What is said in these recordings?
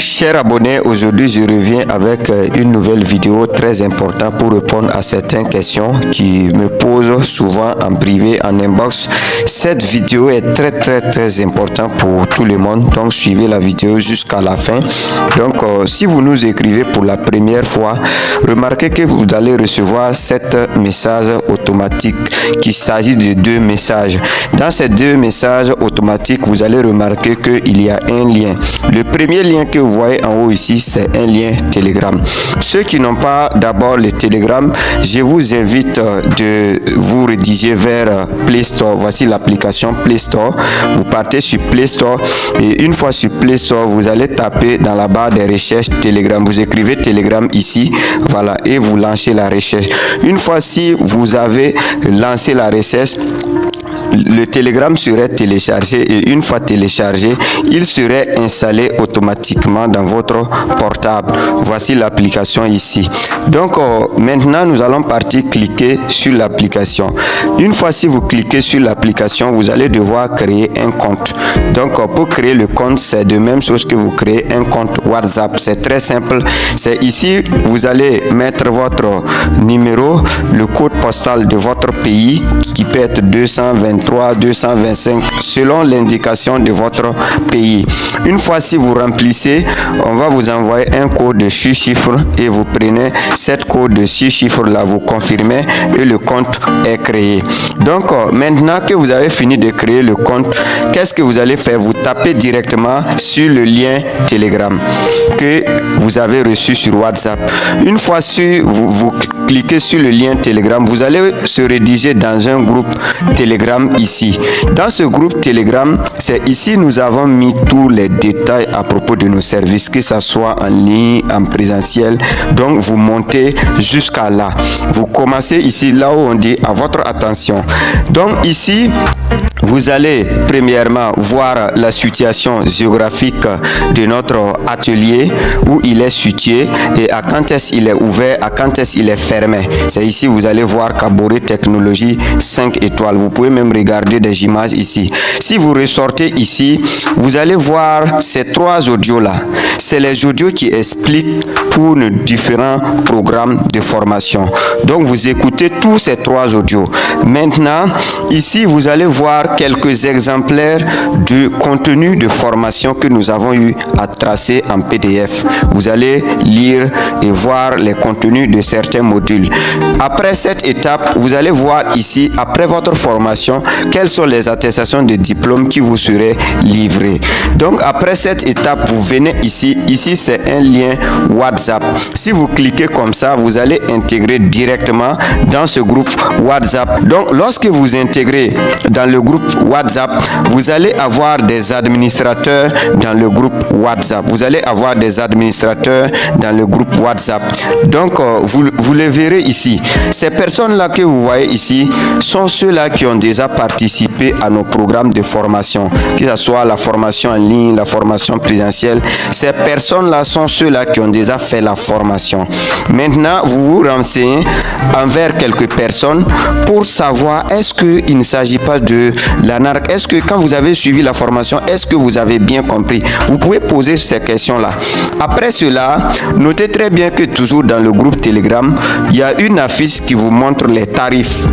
Chers abonnés, aujourd'hui je reviens avec une nouvelle vidéo très importante pour répondre à certaines questions qui me posent souvent en privé, en inbox. Cette vidéo est très importante pour tout le monde, donc suivez la vidéo jusqu'à la fin. Donc si vous nous écrivez pour la première fois, remarquez que vous allez recevoir 7 messages automatiques, qu'il s'agit de 2 messages. Dans ces 2 messages automatiques, vous allez remarquer qu'il y a un lien. Le premier lien que vous voyez en haut ici, c'est un lien Telegram. Ceux qui n'ont pas d'abord le Telegram, je vous invite de vous rediriger vers Play Store. Voici l'application Play Store. Vous partez sur Play Store et une fois sur Play Store, vous allez taper dans la barre des recherches Telegram. Vous écrivez Telegram ici, voilà, et vous lancez la recherche. Une fois si vous avez lancé la recherche, le Telegram serait téléchargé et une fois téléchargé, il serait installé automatiquement dans votre portable. Voici l'application ici. Donc maintenant, nous allons partir cliquer sur l'application. Une fois si vous cliquez sur l'application, vous allez devoir créer un compte. Donc pour créer le compte, c'est de même chose que vous créez un compte WhatsApp. C'est très simple. C'est ici, vous allez mettre votre numéro, le code postal de votre pays qui peut être 223, 225 selon l'indication de votre pays. Une fois si vous remplissez, on va vous envoyer un code de 6 chiffres et vous prenez cette code de 6 chiffres là, vous confirmez et le compte est créé. Donc maintenant que vous avez fini de créer le compte, qu'est-ce que vous allez faire? Vous tapez directement sur le lien Telegram que vous avez reçu sur WhatsApp. Une fois vous cliquez sur le lien Telegram, vous allez se rédiger dans un groupe Telegram ici. Dans ce groupe Telegram, c'est ici nous avons mis tous les détails à propos de nos services, que ce soit en ligne, en présentiel. Donc vous montez jusqu'à là. Vous commencez ici, là où on dit à votre attention. Donc ici, vous allez premièrement voir la situation géographique de notre atelier, où il est situé et à quand est-ce qu'il est ouvert, à quand est-ce qu'il est fermé. C'est ici vous allez voir Kaboré Technologie 5 étoiles. Vous pouvez même regarder des images ici. Si vous ressortez ici, vous allez voir ces 3 audios là. C'est les audios qui expliquent tous nos différents programmes de formation. Donc vous écoutez tous ces 3 audios. Maintenant, ici vous allez voir quelques exemplaires du contenu de formation que nous avons eu à tracer en PDF. Vous allez lire et voir les contenus de certains modules. Après cette étape, vous allez voir ici, après votre formation, quelles sont les attestations de diplôme qui vous seraient livrées. Donc après cette étape, vous venez ici. Ici, c'est un lien WhatsApp. Si vous cliquez comme ça, vous allez intégrer directement dans ce groupe WhatsApp. Donc lorsque vous intégrez dans le groupe WhatsApp, vous allez avoir des administrateurs dans le groupe WhatsApp. Vous allez avoir des administrateurs dans le groupe WhatsApp. Donc vous le verrez ici. Ces personnes-là que vous voyez ici sont ceux-là qui ont déjà participé à nos programmes de formation, que ce soit la formation en ligne, la formation présentielle. Ces personnes-là sont ceux-là qui ont déjà fait la formation. Maintenant, vous vous renseignez envers quelques personnes pour savoir est-ce qu'il ne s'agit pas de l'anarque. Est-ce que quand vous avez suivi la formation, est-ce que vous avez bien compris? Vous pouvez poser ces questions-là. Après cela, notez très bien que toujours dans le groupe Telegram, il y a une affiche qui vous montre les tarifs.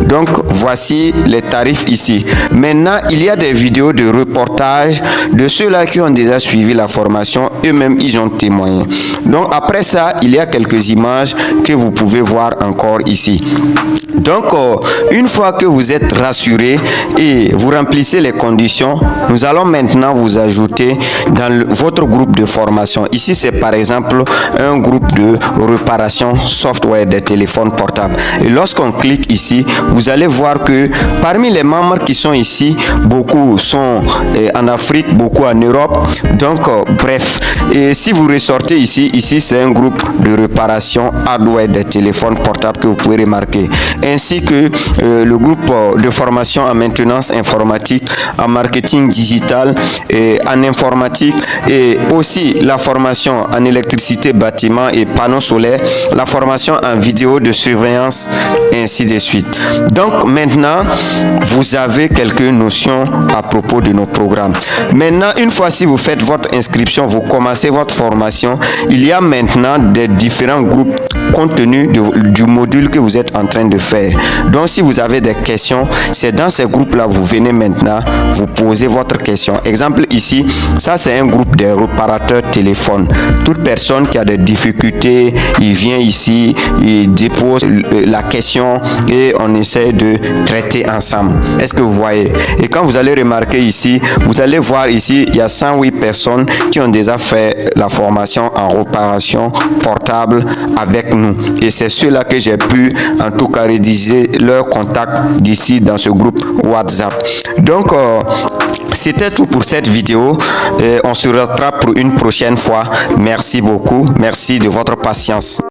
Donc voici les tarifs ici. Maintenant, il y a des vidéos de reportage de ceux-là qui ont déjà suivi la formation. Eux-mêmes, ils ont témoigné. Donc après ça, il y a quelques images que vous pouvez voir encore ici. Donc une fois que vous êtes rassuré et vous remplissez les conditions, nous allons maintenant vous ajouter dans votre groupe de formation. Ici, c'est par exemple un groupe de réparation software des téléphones portables. Et lorsqu'on clique ici, vous allez voir que parmi les membres qui sont ici, beaucoup sont en Afrique, beaucoup en Europe. Donc bref, et si vous ressortez ici, c'est un groupe de réparation hardware des téléphones portables que vous pouvez remarquer, ainsi que le groupe de formation en maintenance informatique, en marketing digital et en informatique, et aussi la formation formation en électricité, bâtiment et panneaux solaires, la formation en vidéo de surveillance, ainsi de suite. Donc maintenant, vous avez quelques notions à propos de nos programmes. Maintenant, une fois si vous faites votre inscription, vous commencez votre formation, il y a maintenant des différents groupes compte tenu du module que vous êtes en train de faire. Donc si vous avez des questions, c'est dans ces groupes là vous venez maintenant, vous posez votre question. Exemple ici, ça c'est un groupe des réparateurs téléphone. Toute personne qui a des difficultés, il vient ici, il dépose la question et on essaie de traiter ensemble. Est-ce que vous voyez? Et quand vous allez remarquer ici, vous allez voir ici, il y a 108 personnes qui ont déjà fait la formation en réparation portable avec nous. Et c'est ceux-là que j'ai pu en tout cas rédiger leur contact d'ici dans ce groupe WhatsApp. Donc c'était tout pour cette vidéo. On se rattrape pour une prochaine fois. Merci beaucoup. Merci de votre patience.